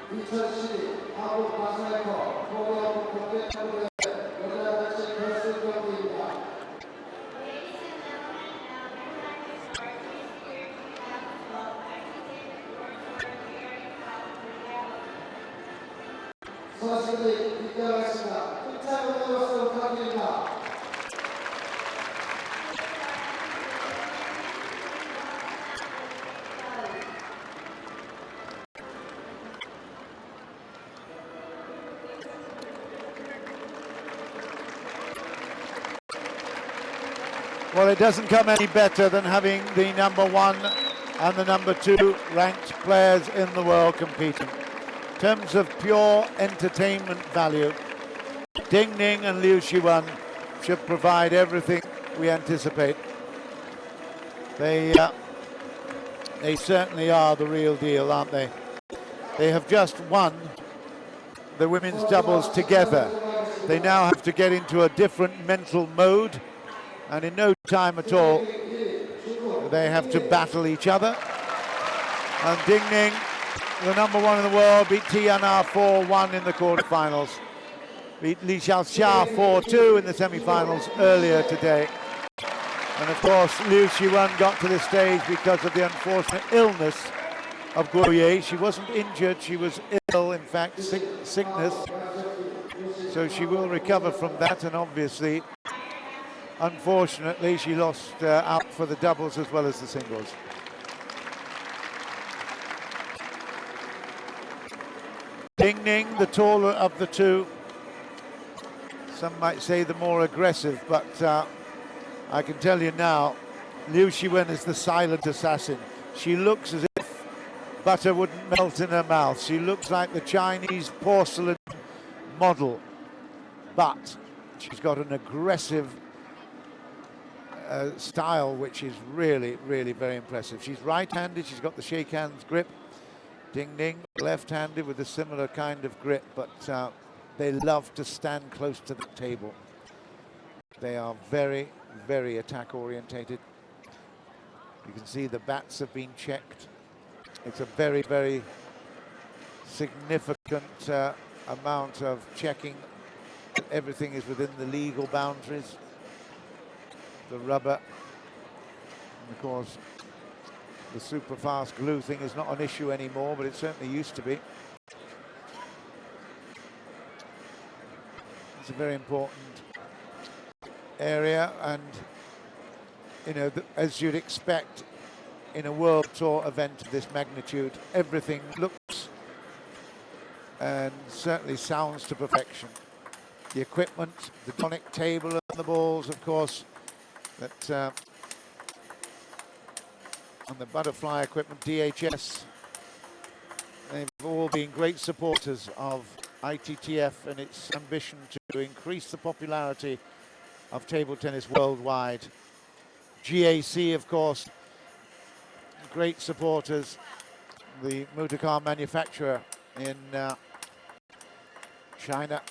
2012 한국 마스메이커 동아부 국제체육대회 여자 단식 결승 경기입니다. 선수들이 입장하겠습니다. 힘차게 올라와서 부탁드립니다. Well, it doesn't come any better than having the #1 and the #2 ranked players in the world competing. In terms of pure entertainment value, Ding Ning and Liu Shiwen should provide everything we anticipate. They certainly are the real deal, aren't they? They have just won the women's doubles together. They now have to get into a different mental mode, and in no time at all they have to battle each other. And Ding Ning, the #1 in the world, beat Tiana 4-1 in the quarterfinals, beat Li Xiaoxia 4-2 in the semi-finals earlier today. And of course Liu Shiwen got to this stage because of the unfortunate illness of Guo Ye. She wasn't injured, she was ill, in fact, sickness. So she will recover from that, and obviously, unfortunately, she lost out for the doubles as well as the singles. Ding Ning, the taller of the two. Some might say the more aggressive, but I can tell you now, Liu Shiwen is the silent assassin. She looks as if butter wouldn't melt in her mouth. She looks like the Chinese porcelain model, but she's got an aggressive style which is really, really very impressive. She's right-handed, she's got the shake hands grip. Ding Ning, left-handed with a similar kind of grip, but they love to stand close to the table. They are very, very attack-orientated. You can see the bats have been checked. It's a very, very significant amount of checking. Everything is within the legal boundaries. The rubber, and of course, the super fast glue thing is not an issue anymore, but it certainly used to be. It's a very important area, and you know, as you'd expect in a world tour event of this magnitude, everything looks and certainly sounds to perfection. The equipment, the tonic table and the balls, of course, that and the butterfly equipment, DHS, they've all been great supporters of ITTF and its ambition to increase the popularity of table tennis worldwide. GAC, of course, great supporters, the motor car manufacturer in China,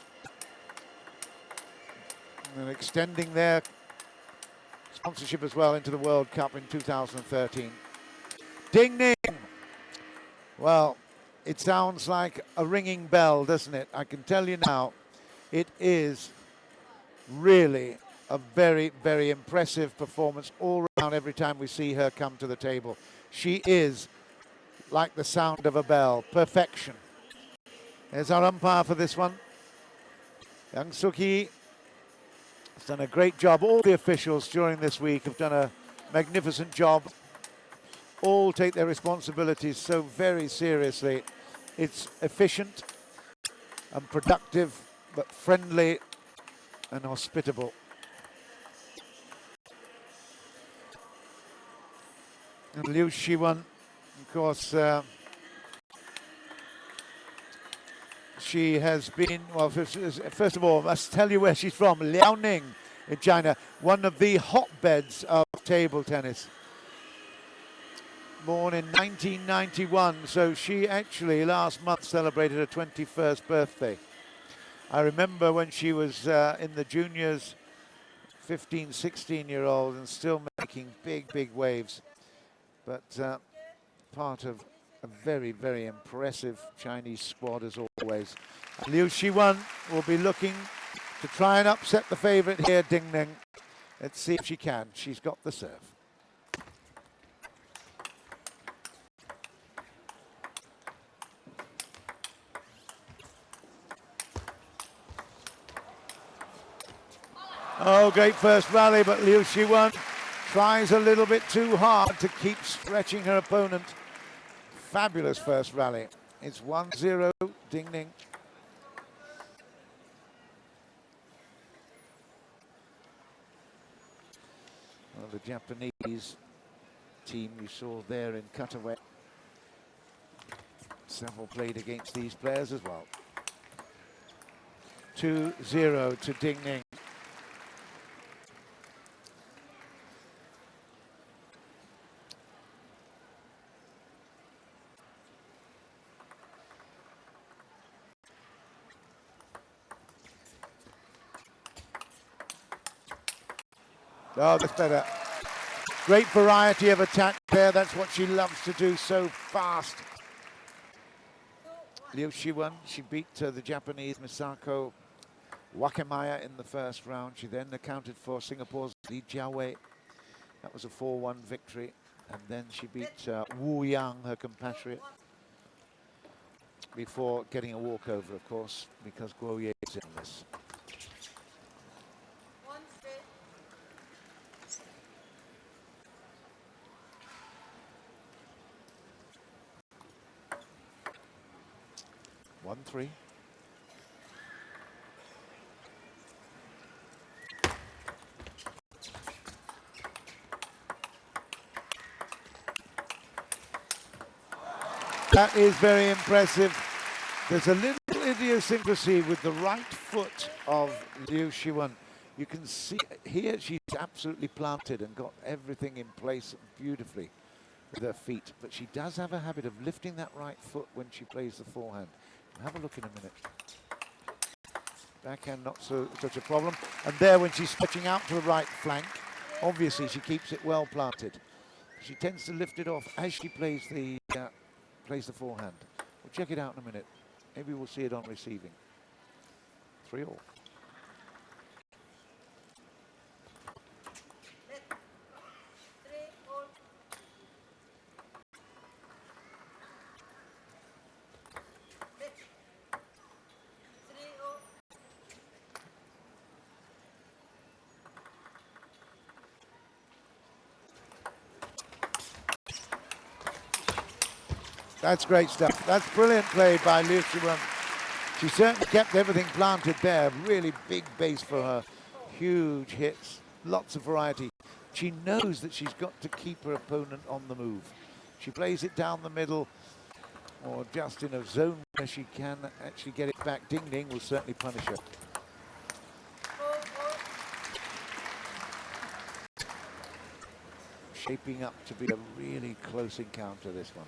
and extending their sponsorship as well into the World Cup in 2013. Ding Ning, well, it sounds like a ringing bell, doesn't it? I can tell you now, it is really a very, very impressive performance all around every time we see her come to the table. She is like the sound of a bell, perfection. There's our umpire for this one, Yang Suk-hee. Has done a great job. All the officials during this week have done a magnificent job. All take their responsibilities so very seriously. It's efficient and productive, but friendly and hospitable. And Liu Shiwen, of course, she has been, well, first of all, I must tell you where she's from, Liaoning in China, one of the hotbeds of table tennis. Born in 1991, so she actually last month celebrated her 21st birthday. I remember when she was in the juniors, 15, 16-year-old, and still making big, big waves. But part of A very, very impressive Chinese squad as always. Liu Shiwen will be looking to try and upset the favourite here, Ding Ning. Let's see if she can. She's got the serve. Oh, great first rally, but Liu Shiwen tries a little bit too hard to keep stretching her opponent. Fabulous first rally. It's 1-0, Ding Ning. Well, the Japanese team you saw there in cutaway. Several played against these players as well. 2-0 to Ding Ning. Oh, that's better. Great variety of attack there. That's what she loves to do, so fast. Liu Shiwen, she beat the Japanese Misako Wakemaya in the first round. She then accounted for Singapore's Li Jiawei. That was a 4-1 victory. And then she beat Wu Yang, her compatriot, before getting a walkover, of course, because Guo Ye is in this. One, three. That is very impressive. There's a little idiosyncrasy with the right foot of Liu Shiwen. You can see here she's absolutely planted and got everything in place beautifully with her feet. But she does have a habit of lifting that right foot when she plays the forehand. We'll have a look in a minute. Backhand not such a problem. And there when she's stretching out to the right flank, obviously she keeps it well planted. She tends to lift it off as she plays the forehand. We'll check it out in a minute. Maybe we'll see it on receiving. 3-all. That's great stuff. That's brilliant play by Liu Shiwen. She certainly kept everything planted there. Really big base for her. Huge hits. Lots of variety. She knows that she's got to keep her opponent on the move. She plays it down the middle or just in a zone where she can actually get it back. Ding Ning will certainly punish her. Shaping up to be a really close encounter, this one.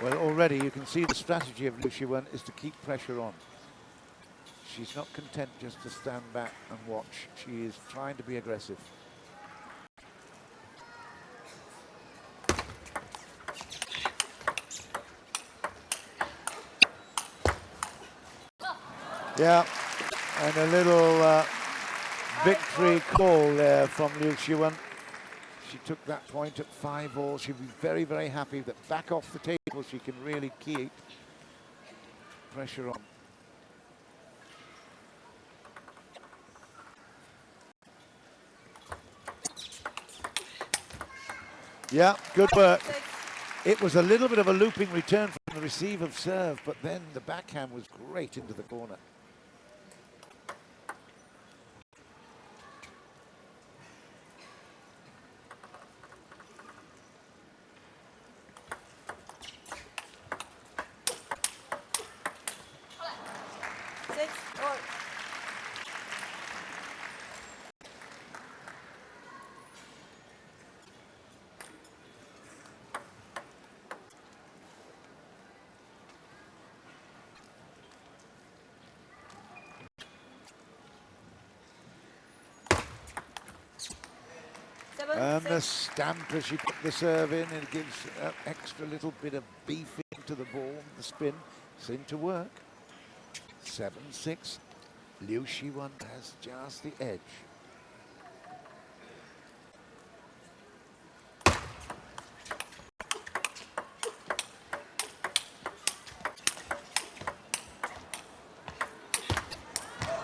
Well, already you can see the strategy of Liu Shiwen is to keep pressure on. She's not content just to stand back and watch. She is trying to be aggressive. Yeah, and a little victory call there from Liu Shiwen. She took that point at 5-all. She'll be very, very happy that back off the table she can really keep pressure on. Yeah, good work. It was a little bit of a looping return from the receive of serve, but then the backhand was great into the corner. And the stamp as she put the serve in, it gives an extra little bit of beef into the ball. The spin seemed to work. 7-6. Liu Shiwen has just the edge.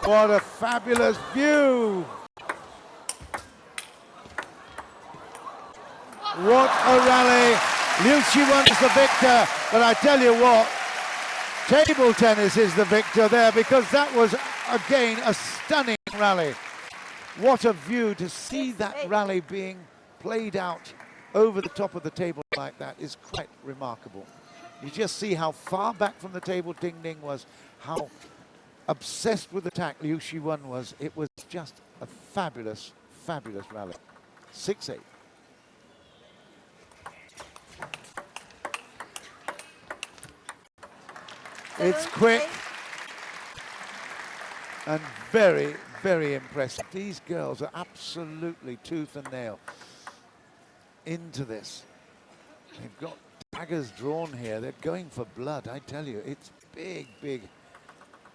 What a fabulous view! What a rally! Liu Shiwen is the victor, but I tell you what, table tennis is the victor there, because that was, again, a stunning rally. What a view to see that rally being played out over the top of the table like that is quite remarkable. You just see how far back from the table Ding Ning was, how obsessed with attack Liu Shiwen was. It was just a fabulous, fabulous rally. 6-8. It's quick and very, very impressive. These girls are absolutely tooth and nail into this. They've got daggers drawn here. They're going for blood, I tell you. It's big, big,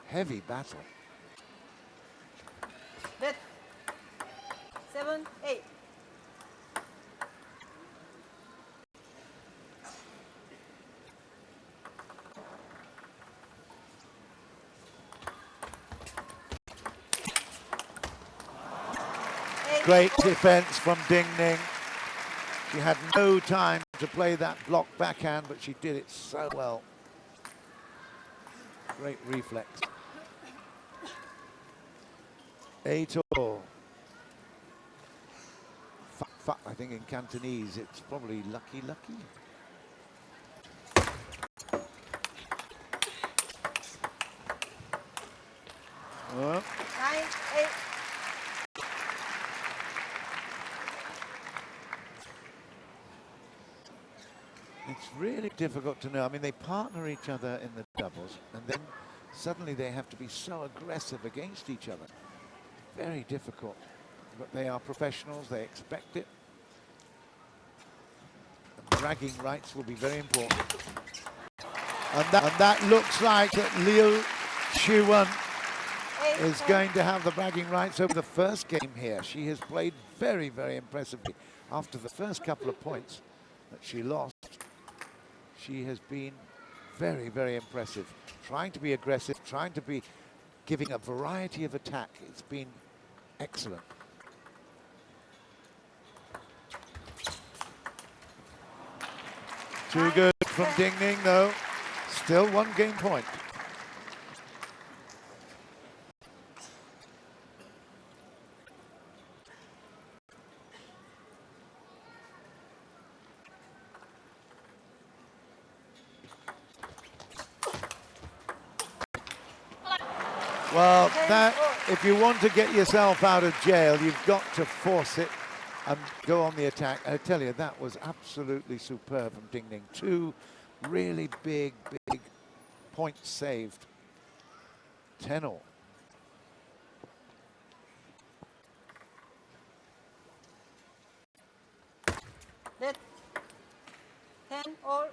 heavy battle. 7-8. Great defense from Ding Ning. She had no time to play that block backhand, but she did it so well. Great reflex. 8-all. Fuck, I think in Cantonese it's probably lucky, lucky. Well, 9-8. it's really difficult to know. I mean, they partner each other in the doubles, and then suddenly they have to be so aggressive against each other. Very difficult. But they are professionals, they expect it. And bragging rights will be very important. And that looks like that Liu Shiwen is going to have the bragging rights over the first game here. She has played very, very impressively. After the first couple of points that she lost, she has been very, very impressive. Trying to be aggressive, trying to be giving a variety of attack. It's been excellent. Too good from Ding Ning, though. Still 1 game point. Well, that, if you want to get yourself out of jail, you've got to force it and go on the attack. I tell you, that was absolutely superb from Ding Ning. 2 really big, big points saved. 10-all. That 10-all.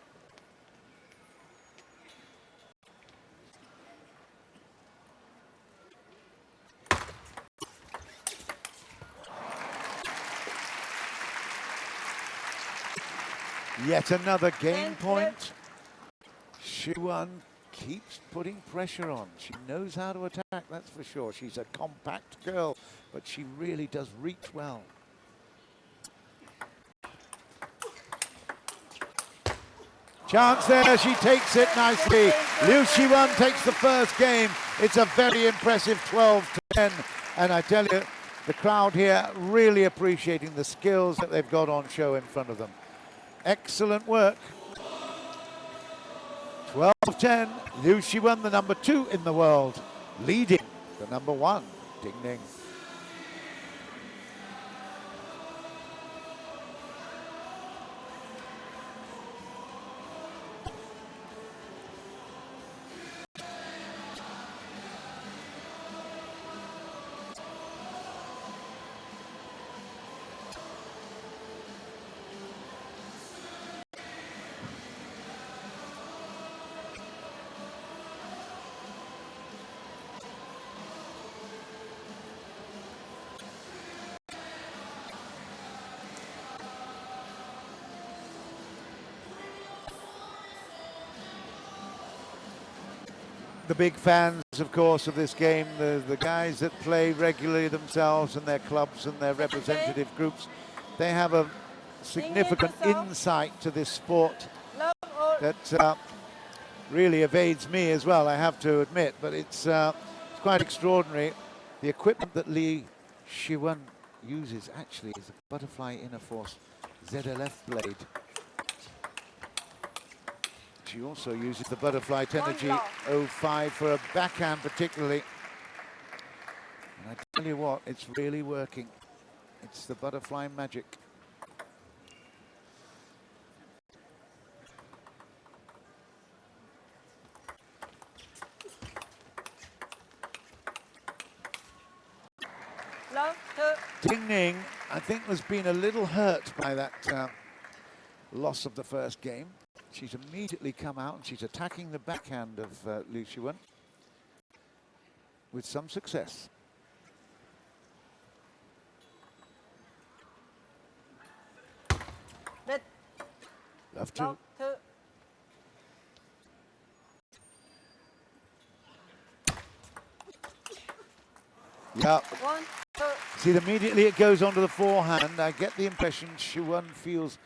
Yet another game point. Shiwen keeps putting pressure on. She knows how to attack, that's for sure. She's a compact girl, but she really does reach well. Chance there, she takes it nicely. Liu Shiwen takes the first game. It's a very impressive 12-10. And I tell you, the crowd here really appreciating the skills that they've got on show in front of them. Excellent work. 12-10. Liu Shiwen, the number 2 in the world, leading the number 1, Ding Ning. the big fans, of course, of this game, the guys that play regularly themselves and their clubs and their representative groups, they have a significant insight to this sport love all. that really evades me as well, I have to admit, but it's quite extraordinary. The equipment that Lee Shiwen uses actually is a butterfly inner force ZLF blade. She also uses the Butterfly Tenergy 05 for a backhand particularly. And I tell you what, it's really working. It's the butterfly magic. Love to. Ding Ning, I think, has been a little hurt by that loss of the first game. She's immediately come out and she's attacking the backhand of Liu Shiwen with some success. Net. Love to. Love to. Yeah. 1, 2. See, immediately it goes onto the forehand. I get the impression Shiwen feels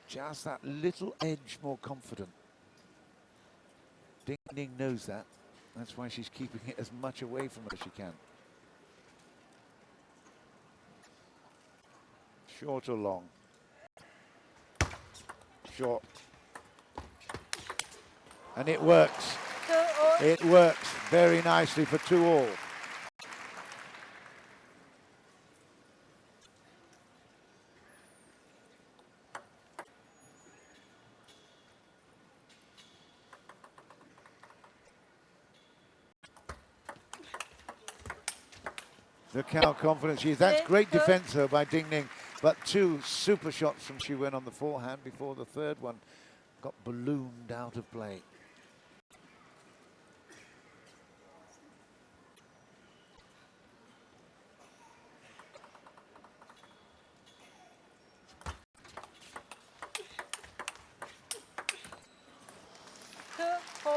just that little edge more confident. Ding Ning knows that. That's why she's keeping it as much away from her as she can. Short or long? Short. And it works. 2 all. It works very nicely for 2-all. Look how confident she is. That's great defense, though, by Ding Ning. But 2 super shots from Shiwen on the forehand before the third one got ballooned out of play. Two, 4.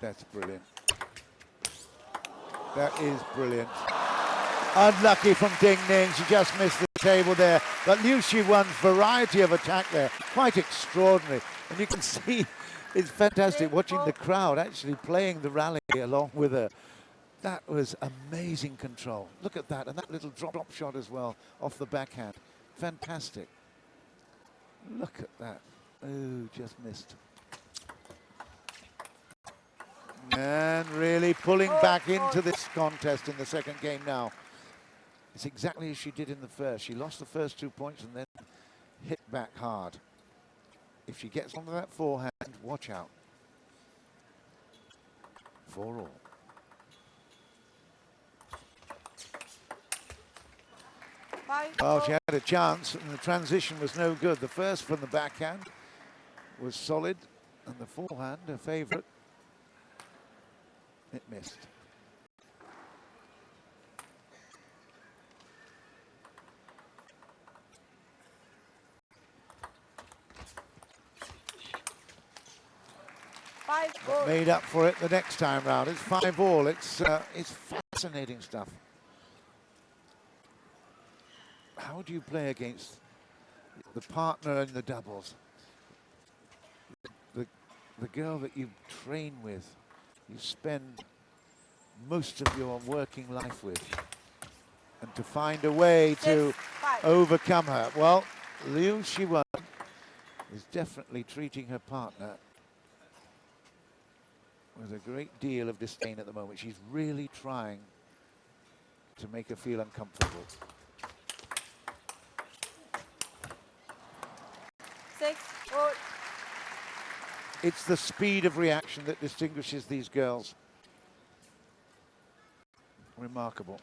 That's brilliant. That is brilliant. Unlucky from Ding Ning. She just missed the table there. But Liu Shiwen's variety of attack there, quite extraordinary. And you can see it's fantastic watching the crowd actually playing the rally along with her. That was amazing control. Look at that. And that little drop shot as well off the backhand. Fantastic. Look at that. Oh, just missed. And really pulling back into this contest in the second game now. It's exactly as she did in the first. She lost the first 2 points and then hit back hard. If she gets onto that forehand, watch out. 4-all. Oh, she had a chance and the transition was no good. The first from the backhand was solid and the forehand, her favourite, it missed. Made up for it the next time round. It's 5-all. It's fascinating stuff. How do you play against the partner in the doubles? The girl that you train with, you spend most of your working life with, and to find a way to overcome her. Well, Liu Shiwen is definitely treating her partner with a great deal of disdain at the moment. She's really trying to make her feel uncomfortable. 6-4. It's the speed of reaction that distinguishes these girls. Remarkable.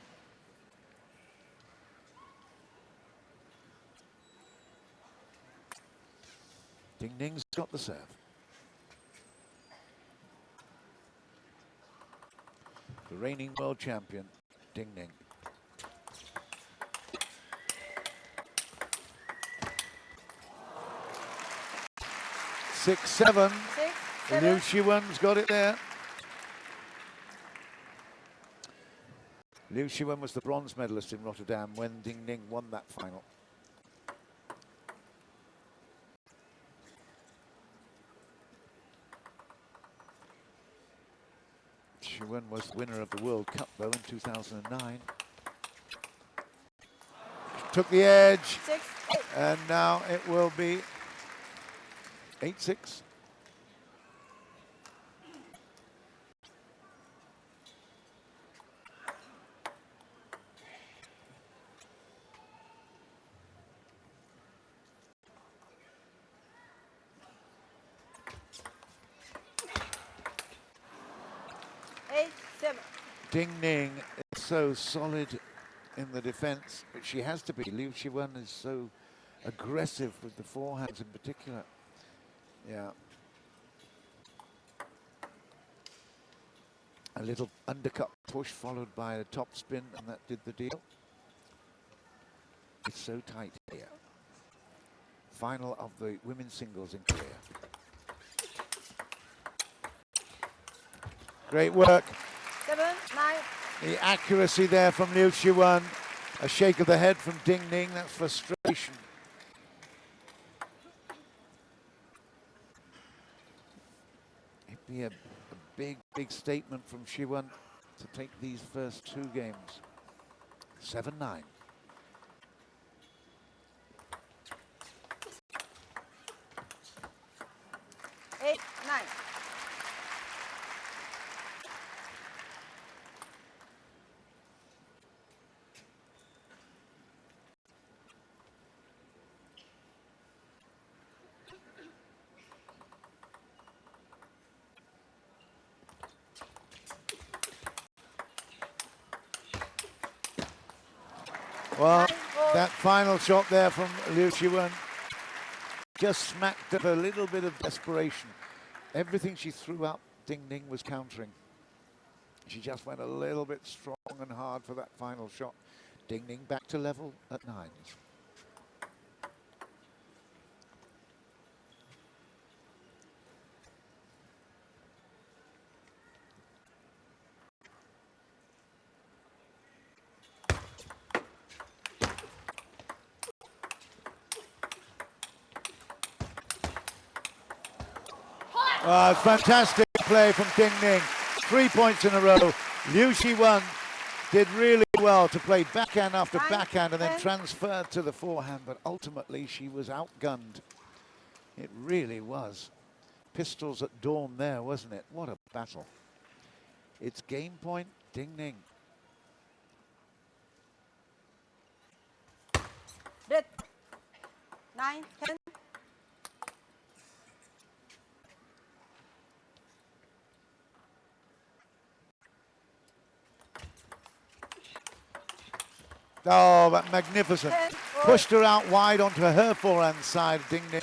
Ding Ning's got the serve. The reigning world champion, Ding Ning. Six, seven. 6, Liu 7. Shiwen's got it there. Liu Shiwen was the bronze medalist in Rotterdam when Ding Ning won that final. Shiwen was winner of the World Cup though in 2009. Took the edge, 6, 8. and now it will be 8-6. Ding Ning is so solid in the defense, but she has to be. Liu Shiwen is so aggressive with the forehands in particular. Yeah. A little undercut push followed by a top spin, and that did the deal. It's so tight here. Final of the women's singles in Korea. Great work. 7, 9. The accuracy there from Liu Shiwen. A shake of the head from Ding Ning. That's frustration. It'd be a big, big statement from Shiwen to take these first two games. 7-9. Eight, 9. Well, that final shot there from Liu Shiwen just smacked of a little bit of desperation. Everything she threw up, Ding Ning was countering. She just went a little bit strong and hard for that final shot. Ding Ning back to level at 9s. Fantastic play from Ding Ning. 3 points in a row. Liu Shiwen did really well to play backhand after backhand and then transferred to the forehand, but ultimately she was outgunned. It really was. Pistols at dawn there, wasn't it? What a battle. It's game point, Ding Ning. Red. 9, 10. Oh, but magnificent. 10, 4. Pushed her out wide onto her forehand side, Ding Ning,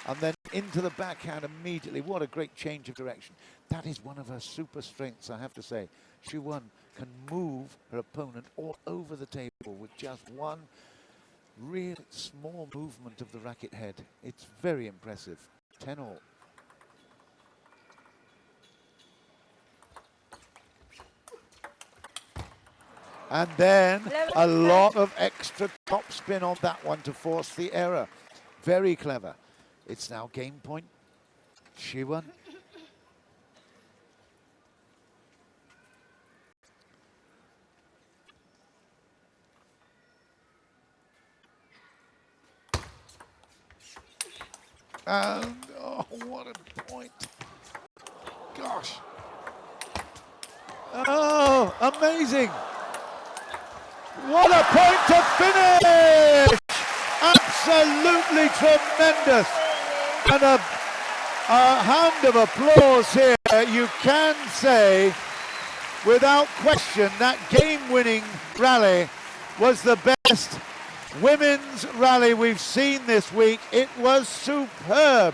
and then into the backhand immediately. What a great change of direction. That is one of her super strengths, I have to say. Shiwen can move her opponent all over the table with just one really small movement of the racket head. It's very impressive. 10-all. And then a lot of extra top spin on that one to force the error. Very clever. It's now game point. Shiwen. And, oh, what a point. Gosh. Oh, amazing. What a point to finish! Absolutely tremendous. And a hand of applause here. You can say, without question, that game-winning rally was the best women's rally we've seen this week. It was superb.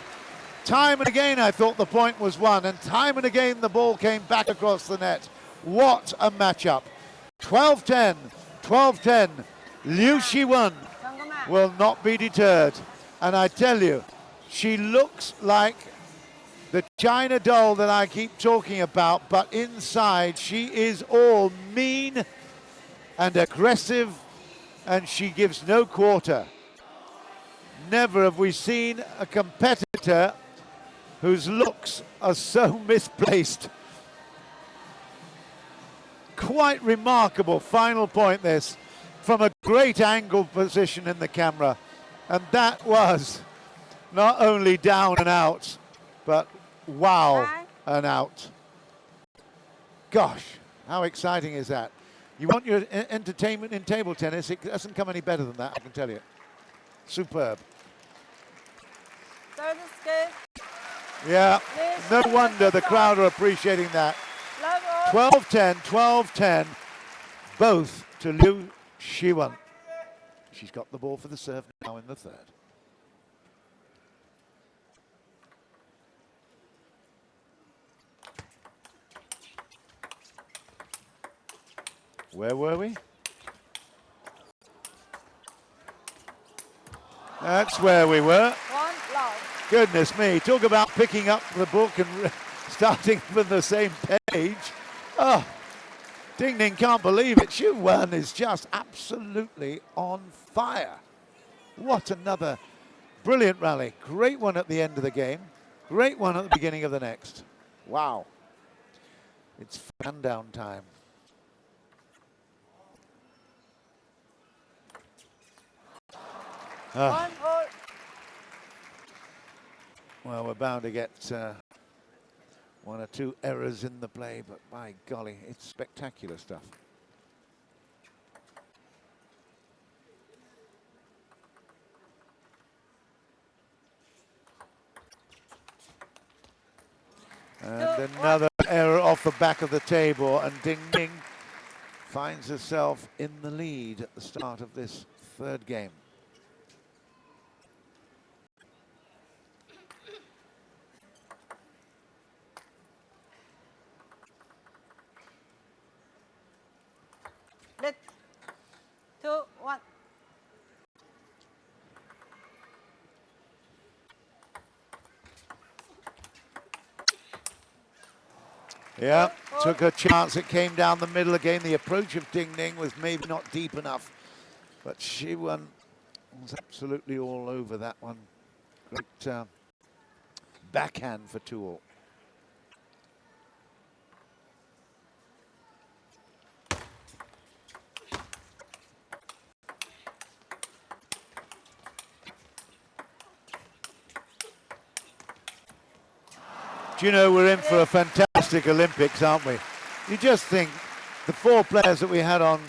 Time and again I thought the point was won, and time and again the ball came back across the net. What a matchup. 12-10, 12-10. Liu Shiwen will not be deterred. And I tell you, she looks like the China doll that I keep talking about, but inside she is all mean and aggressive, and she gives no quarter. Never have we seen a competitor whose looks are so misplaced. Quite remarkable final point this, from a great angle position in the camera. And that was not only down and out, but wow and out. Gosh, how exciting is that? You want your entertainment in table tennis, it doesn't come any better than that, I can tell you. Superb. Third skill. Yeah, no wonder the crowd are appreciating that. 12-10, 12-10, both to Liu Shiwen. She's got the ball for the serve now in the third. Where were we? That's where we were. One love. Goodness me, talk about picking up the book and starting from the same page. Oh, Ding Ning can't believe it. Shiwen is just absolutely on fire. What another brilliant rally. Great one at the end of the game. Great one at the beginning of the next. Wow. It's fan down time. One hole. Well, we're bound to get one or two errors in the play, but by golly, it's spectacular stuff. And another error off the back of the table, and Ding Ning finds herself in the lead at the start of this third game. Let 2, 1. Yeah, took her chance. It came down the middle again. The approach of Ding Ning was maybe not deep enough, but Shiwen was absolutely all over that one. Great backhand for 2-all. Do you know, we're in for a fantastic Olympics, aren't we? You just think the 4 players that we had on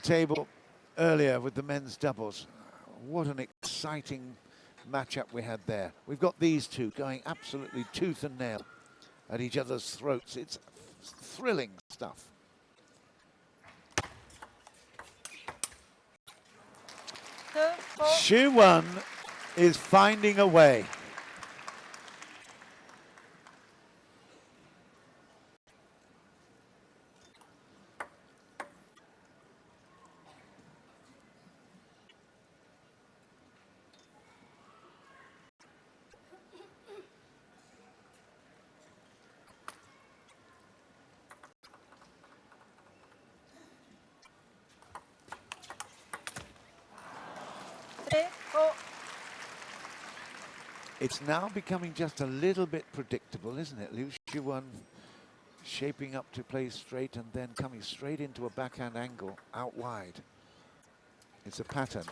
table earlier with the men's doubles, what an exciting matchup we had there. We've got these two going absolutely tooth and nail at each other's throats. It's thrilling stuff. Shiwen is finding a way. It's now becoming just a little bit predictable, isn't it? Liu Shiwen shaping up to play straight and then coming straight into a backhand angle out wide. It's a pattern.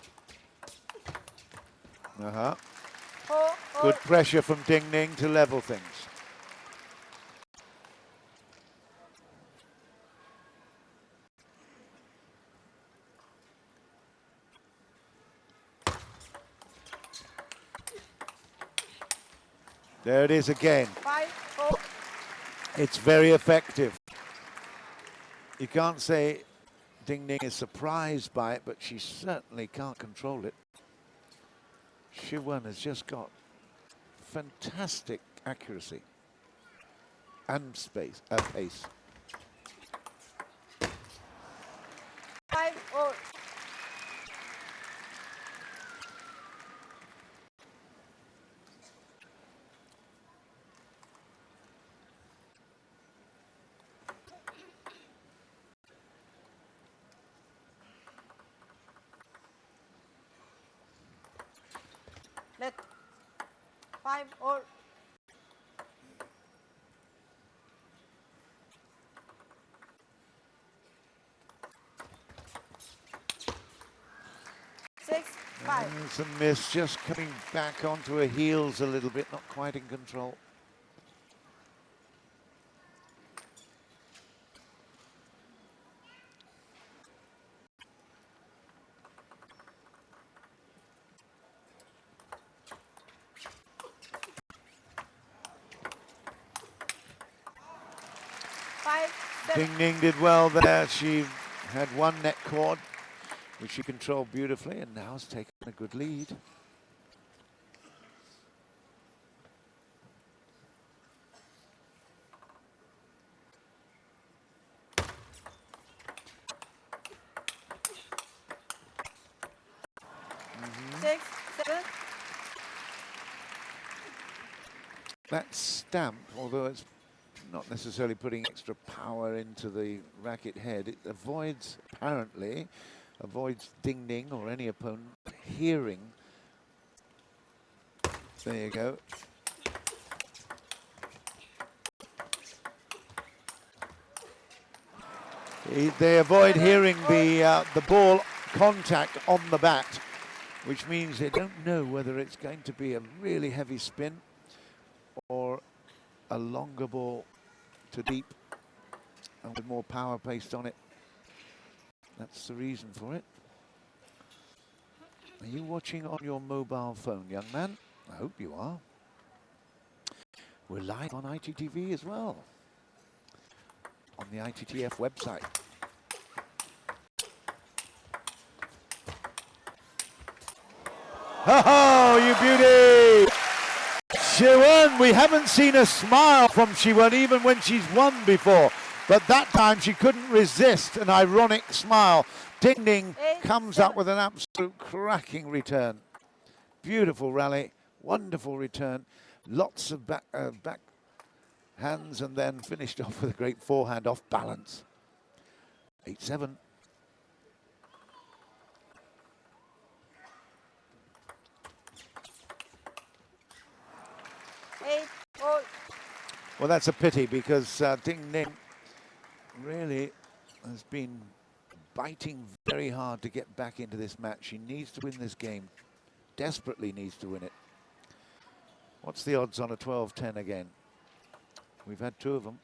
Good pressure from Ding Ning to level things. There it is again. 5-4. It's very effective. You can't say Ding Ning is surprised by it, but she certainly can't control it. Shiwen has just got fantastic accuracy and pace. 5-all. Let 5-all. 6-5. It's a miss, just coming back onto her heels a little bit, not quite in control. Ding Ning did well there. She had one net cord, which she controlled beautifully, and now has taken a good lead. Six, 7. That stamp, although it's not necessarily putting extra power into the racket head, it apparently avoids Ding Ning or any opponent hearing. There you go. They avoid hearing the ball contact on the bat, which means they don't know whether it's going to be a really heavy spin or a longer ball to deep and with more power placed on it. That's the reason for it. Are you watching on your mobile phone, young man? I hope you are. We're live on ITTV as well, on the ITTF website. Oh, you beauty! Siwon, we haven't seen a smile from Siwon even when she's won before, but that time she couldn't resist an ironic smile. Ding Ning comes up with an absolute cracking return. Beautiful rally, wonderful return, lots of back hands, and then finished off with a great forehand off balance. 8-7. Well, that's a pity because Ding Ning really has been biting very hard to get back into this match. She needs to win this game, desperately needs to win it. What's the odds on a 12-10 again? We've had two of them.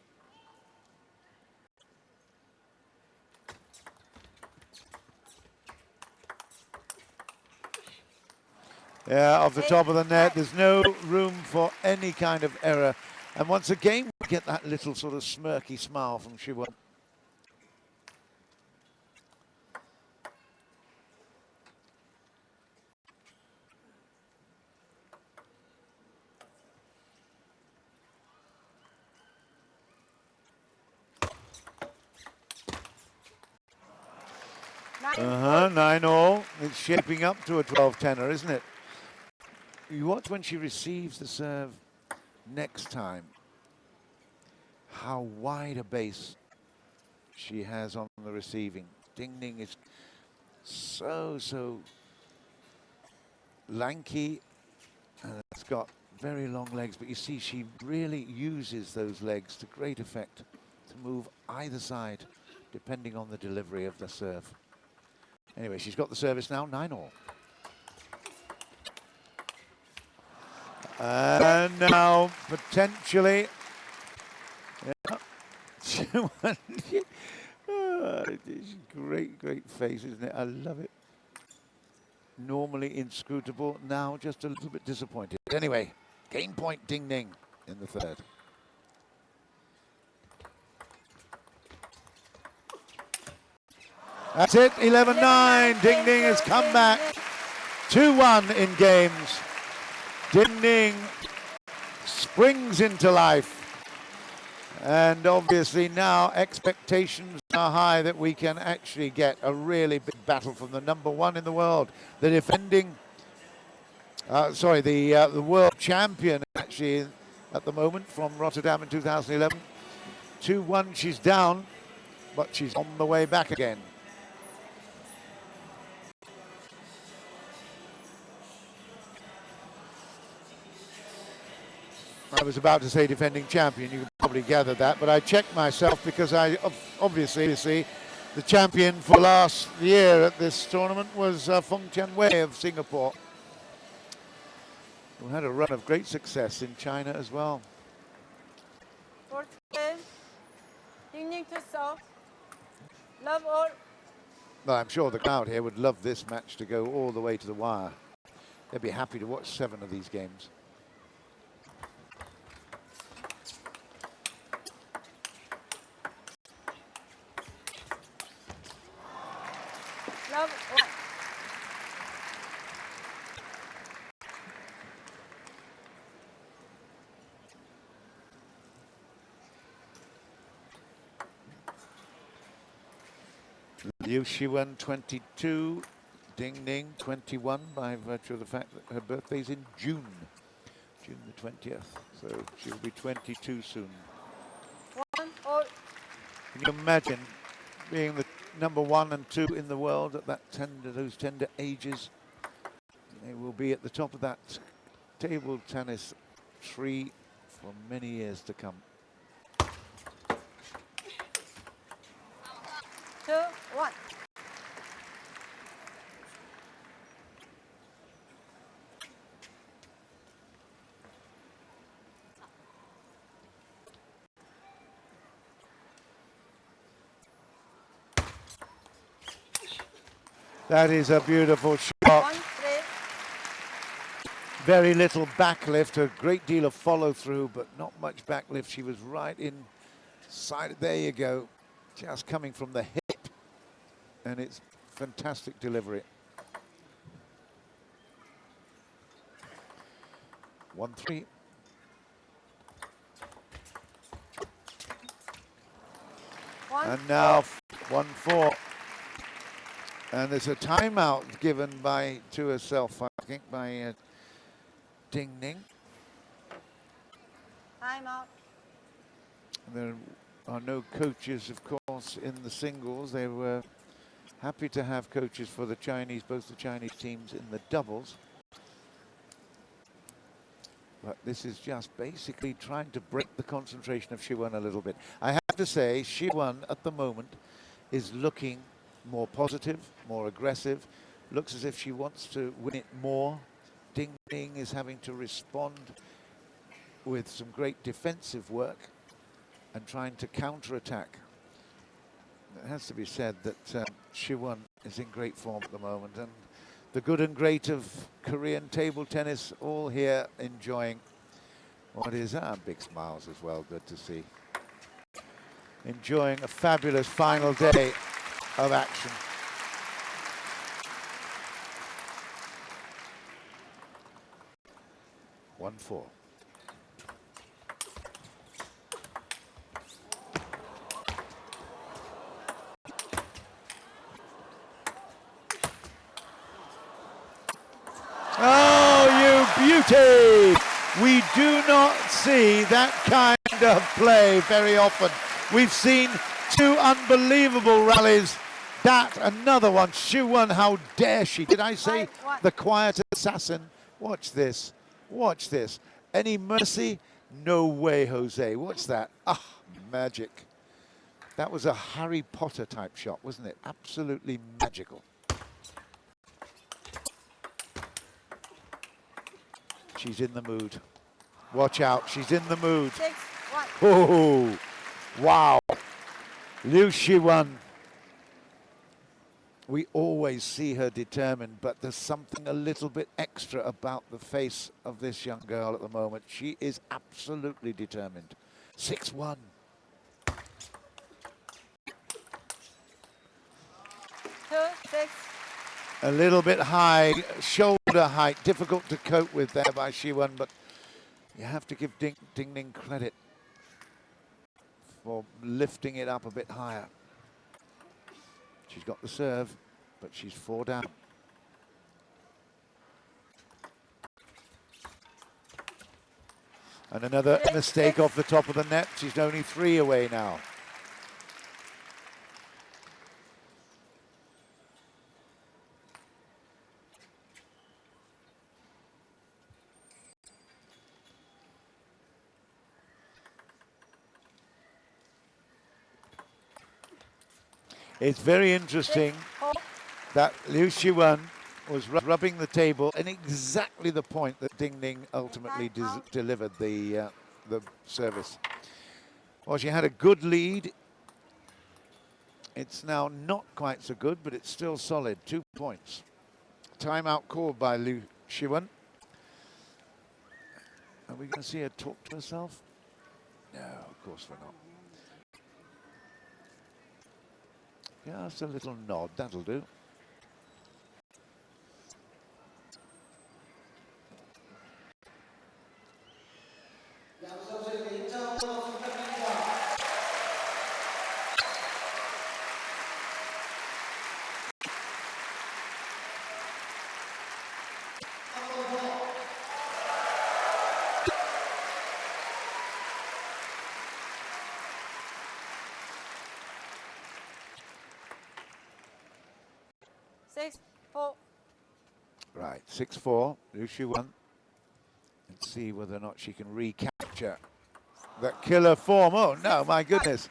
Yeah, off the top of the net, there's no room for any kind of error. And once again, we get that little sort of smirky smile from Siwon. Uh-huh, 9-all. It's shaping up to a 12-10er, isn't it? You watch when she receives the serve next time, how wide a base she has on the receiving. Ding Ning is so lanky, and it's got very long legs, but you see she really uses those legs to great effect to move either side depending on the delivery of the serve. Anyway, she's got the service now, 9-all. And now, potentially, yeah. Great face, isn't it? I love it. Normally inscrutable, now just a little bit disappointed. Anyway, game point Ding Ning in the third. That's it, 11-9. Ding Ning has come back 2-1 in games. Ding Ning springs into life. And obviously now expectations are high that we can actually get a really big battle from the number one in the world, the defending, the world champion actually at the moment from Rotterdam in 2011. 2-1, she's down, but she's on the way back again. I was about to say defending champion, you can probably gather that, but I checked myself because I obviously the champion for last year at this tournament was Feng Tianwei of Singapore, who had a run of great success in China as well. Fourth game. Ding Ning to serve. Love all. Well, I'm sure the crowd here would love this match to go all the way to the wire. They'd be happy to watch 7 of these games. Love all. Liu Shiwen 22, Ding Ning 21 by virtue of the fact that her birthday's in June the 20th. So she'll be 22 soon. 1 all. Can you imagine being the number 1 and 2 in the world at that those tender ages? They will be at the top of that table tennis tree for many years to come. 2, 1. That is a beautiful shot. 1, 3. Very little backlift, a great deal of follow through, but not much backlift. She was right inside. There you go. Just coming from the hip. And it's fantastic delivery. 1-3. And now 1-4. And there's a timeout given to herself, I think, by Ding Ning. Time out. There are no coaches, of course, in the singles. They were happy to have coaches for the Chinese, both the Chinese teams in the doubles. But this is just basically trying to break the concentration of Shiwen a little bit. I have to say, Shiwen at the moment is looking more positive, more aggressive. Looks as if she wants to win it more. Ding Ning is having to respond with some great defensive work and trying to counter-attack. It has to be said that Shiwen is in great form at the moment, and the good and great of Korean table tennis all here enjoying what is big smiles as well, good to see. Enjoying a fabulous final day of action. One, 4. Oh, you beauty! We do not see that kind of play very often. We've seen 2 unbelievable rallies. That, another one. Shiwen, how dare she? Did I say the quiet assassin? Watch this. Watch this. Any mercy? No way, Jose. What's that? Ah, magic. That was a Harry Potter type shot, wasn't it? Absolutely magical. She's in the mood. Watch out, she's in the mood. 6, 1. Oh, wow. Liu Shiwen. We always see her determined, but there's something a little bit extra about the face of this young girl at the moment. She is absolutely determined. 6-1. 2, 6. A little bit high, shoulder height, difficult to cope with there by Shiwen, but You have to give Ding Ning credit for lifting it up a bit higher. She's got the serve, but she's 4 down. And another mistake off the top of the net. She's only 3 away now. It's very interesting that Liu Shiwen was rubbing the table in exactly the point that Ding Ning ultimately delivered the service. Well, she had a good lead. It's now not quite so good, but it's still solid. 2 points. Timeout called by Liu Shiwen. Are we going to see her talk to herself? No, of course we're not. Just a little nod, that'll do. Right, 6-4, Liu Shiwen. And see whether or not she can recapture that killer form. Oh no, my goodness.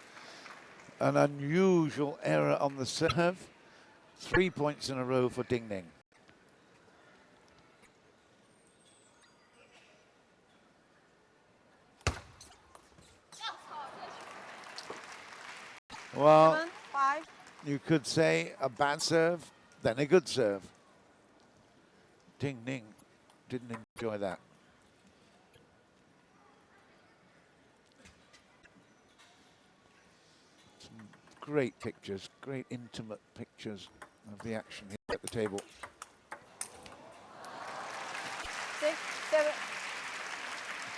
An unusual error on the serve. 3 points in a row for Ding Ning. Well, you could say a bad serve, then a good serve. Ding Ning didn't enjoy that. Some great pictures, great intimate pictures of the action here at the table. 6, 7.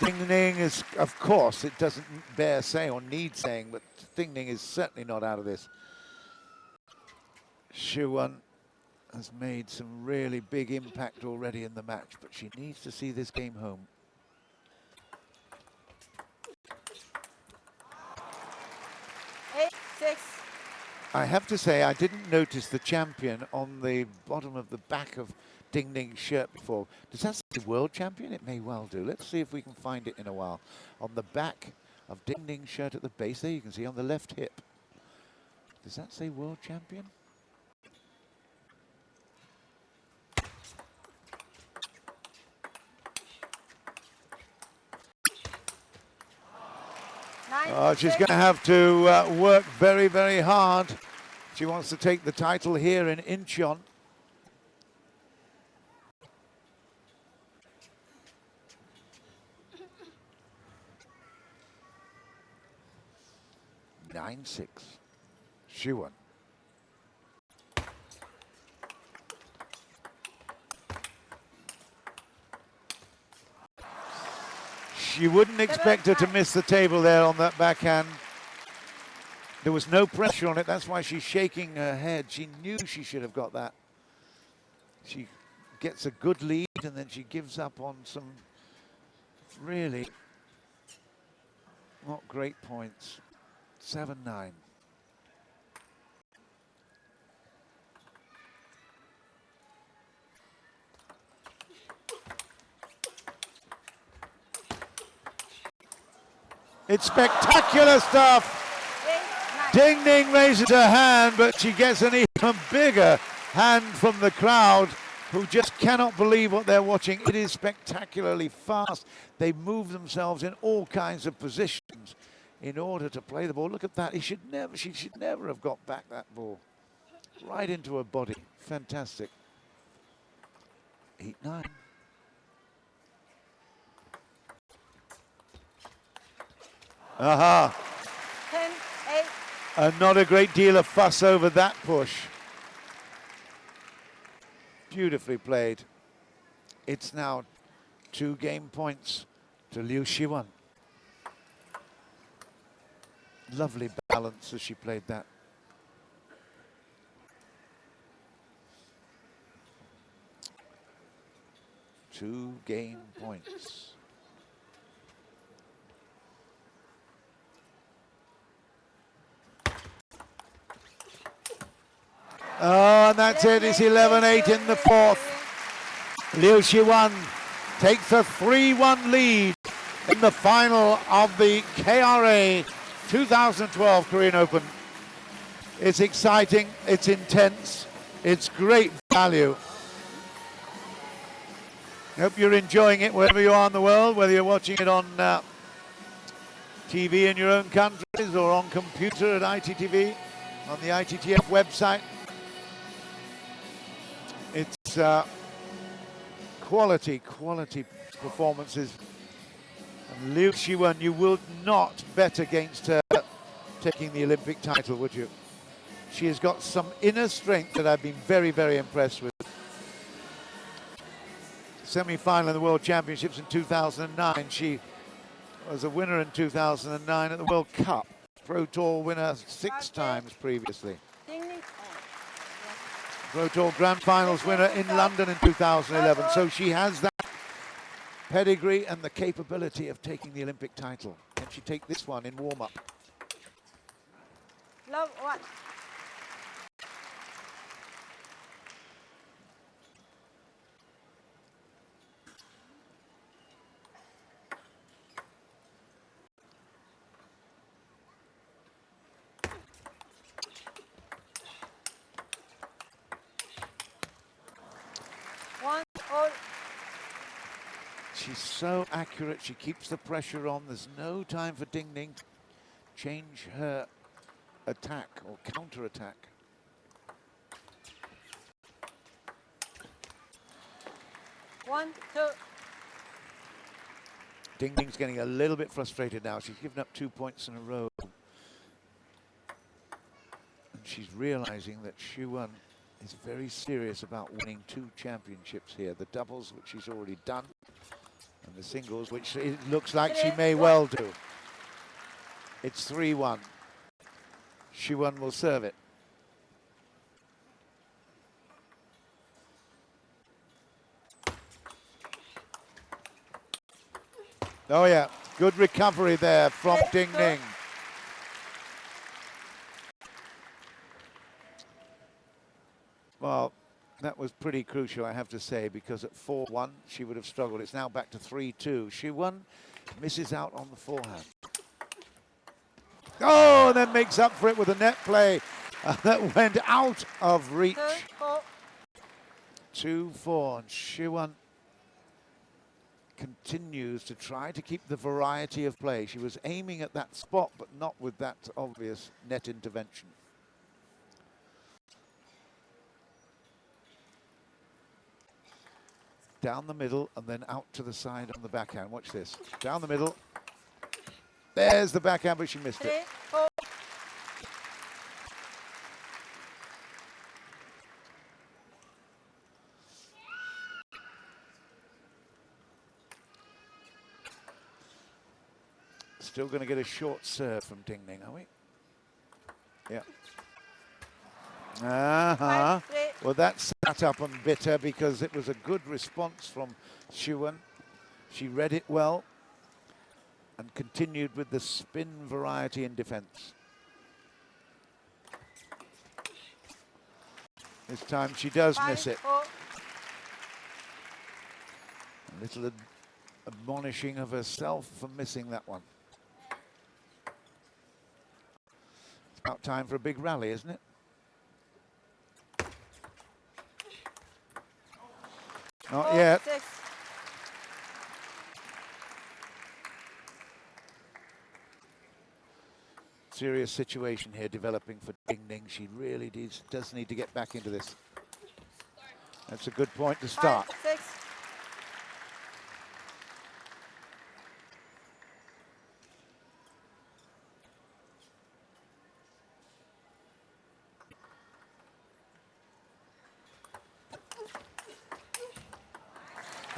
Ding Ning is, of course, it doesn't bear saying or need saying, but Ding Ning is certainly not out of this. Shiwen has made some really big impact already in the match, but she needs to see this game home. I have to say, I didn't notice the champion on the bottom of the back of Ding Ning's shirt before. Does that say world champion? It may well do. Let's see if we can find it in a while. On the back of Ding Ning's shirt at the base there, you can see on the left hip. Does that say world champion? Oh, she's going to have to work very, very hard. She wants to take the title here in Incheon. Nine, 6. Shiwen. You wouldn't expect her to miss the table there on that backhand. There was no pressure on it. That's why she's shaking her head. She knew she should have got that. She gets a good lead and then she gives up on some really not great points. 7-9. It's spectacular stuff. Ding Ning raises her hand, but she gets an even bigger hand from the crowd who just cannot believe what they're watching. It is spectacularly fast. They move themselves in all kinds of positions in order to play the ball. Look at that. She should never have got back that ball. Right into her body. Fantastic. 8-9. Aha. 10-8. And not a great deal of fuss over that push. Beautifully played. It's now 2 game points to Liu Shiwen. Lovely balance as she played that. Two game points. Oh, and that's it. It's 11-8 in the fourth. Liu Shiwen takes a 3-1 lead in the final of the KRA 2012 Korean Open. It's exciting, it's intense, it's great value. Hope you're enjoying it wherever you are in the world, whether you're watching it on TV in your own countries or on computer at ITTV, on the ITTF website. It's quality performances. And Liu Shiwen, you will not bet against her taking the Olympic title, would you? She has got some inner strength that I've been very, very impressed with. Semi-final in the World Championships in 2009. She was a winner in 2009 at the World Cup. Pro Tour winner 6 times previously. Pro Tour Grand Finals winner in London in 2011. So she has that pedigree and the capability of taking the Olympic title. Can she take this one in warm-up? Love one. She's so accurate, she keeps the pressure on. There's no time for Ding Ning to change her attack or counter-attack. One, two. Ding Ning's getting a little bit frustrated now. She's given up 2 points in a row. And she's realizing that Shiwen is very serious about winning 2 championships here. The doubles, which she's already done, and the singles, which it looks like she may well do. It's 3-1. Shiwen will serve it. Oh yeah, good recovery there from Ding Ning. Well, that was pretty crucial, I have to say, because at 4-1 she would have struggled. It's now back to 3-2. Shiwen misses out on the forehand. Oh, and then makes up for it with a net play that went out of reach. 2-4, and Shiwen continues to try to keep the variety of play. She was aiming at that spot, but not with that obvious net intervention. Down the middle and then out to the side on the backhand. Watch this. Down the middle. There's the backhand, but she missed it. 3-4. Still going to get a short serve from Ding Ning, are we? Yeah. Well, that sat up and bit her because it was a good response from Shiwen. She read it well and continued with the spin variety in defense. This time she does miss it. 5-4. A little admonishing of herself for missing that one. It's about time for a big rally, isn't it? Not yet. 6. Serious situation here developing for Ding Ning. She really does need to get back into this. That's a good point to start. 5-6.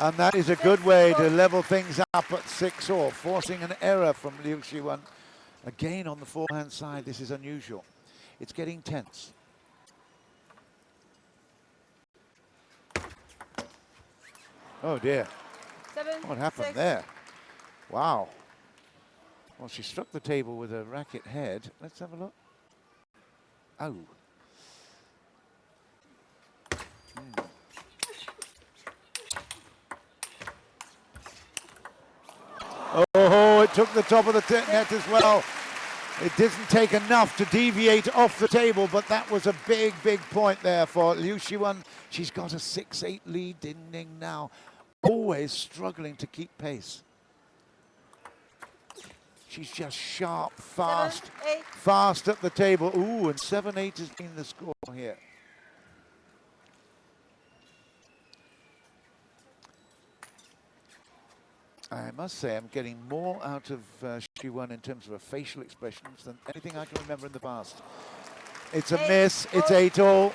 And that is a good way to level things up at 6-all, forcing an error from Liu Shiwen. Again on the forehand side, this is unusual. It's getting tense. Oh dear. 7, What happened 6. there? Wow. Well, she struck the table with a racket head. Let's have a look. Oh. Oh, it took the top of the net as well. It didn't take enough to deviate off the table, but that was a big, big point there for Liu Shiwen. She's got a 6-8 lead. Ding Ning now always struggling to keep pace. She's just sharp, fast, 7, 8. fast at the table. Ooh, and 7-8 has been the score here. I must say I'm getting more out of Shiwen in terms of her facial expressions than anything I can remember in the past. It's a miss, it's 8-all.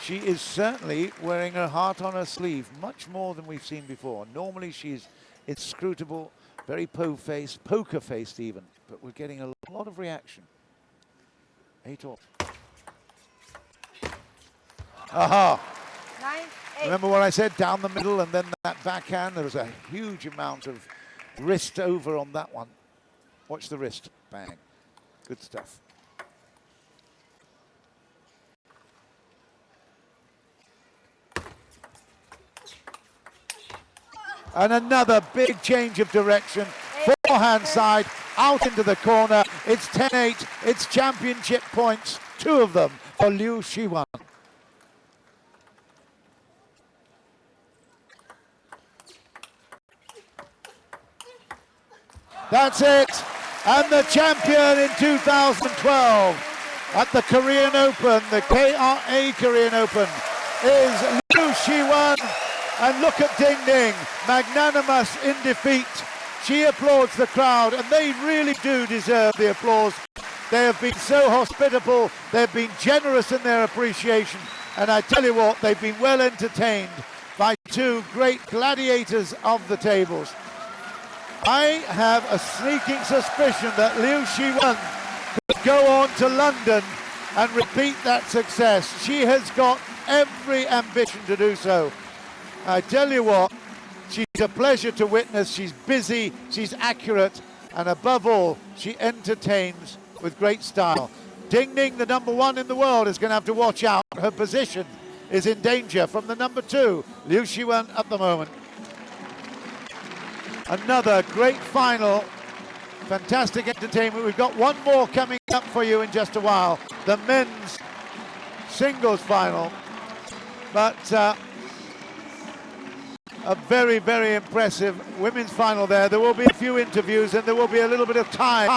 She is certainly wearing her heart on her sleeve, much more than we've seen before. Normally she's inscrutable, very po-faced, poker-faced even, but we're getting a lot of reaction. 8-all. Aha! 9, 8. Remember what I said, down the middle and then that backhand? There was a huge amount of wrist over on that one. Watch the wrist, bang. Good stuff. And another big change of direction. Forehand side, out into the corner. It's 10-8, it's championship points, 2 of them for Liu Shiwen. That's it. And the champion in 2012 at the Korean Open, the KRA Korean Open, is Liu Shiwen. And look at Ding Ning, magnanimous in defeat. She applauds the crowd, and they really do deserve the applause. They have been so hospitable, they've been generous in their appreciation, and I tell you what, they've been well entertained by 2 great gladiators of the tables. I have a sneaking suspicion that Liu Shiwen could go on to London and repeat that success. She has got every ambition to do so. I tell you what, she's a pleasure to witness. She's busy, she's accurate, and above all, she entertains with great style. Ding Ning, the #1 in the world, is going to have to watch out. Her position is in danger from the #2, Liu Shiwen at the moment. Another great final, fantastic entertainment. We've got one more coming up for you in just a while, the men's singles final. But a very, very impressive women's final there. There will be a few interviews and there will be a little bit of time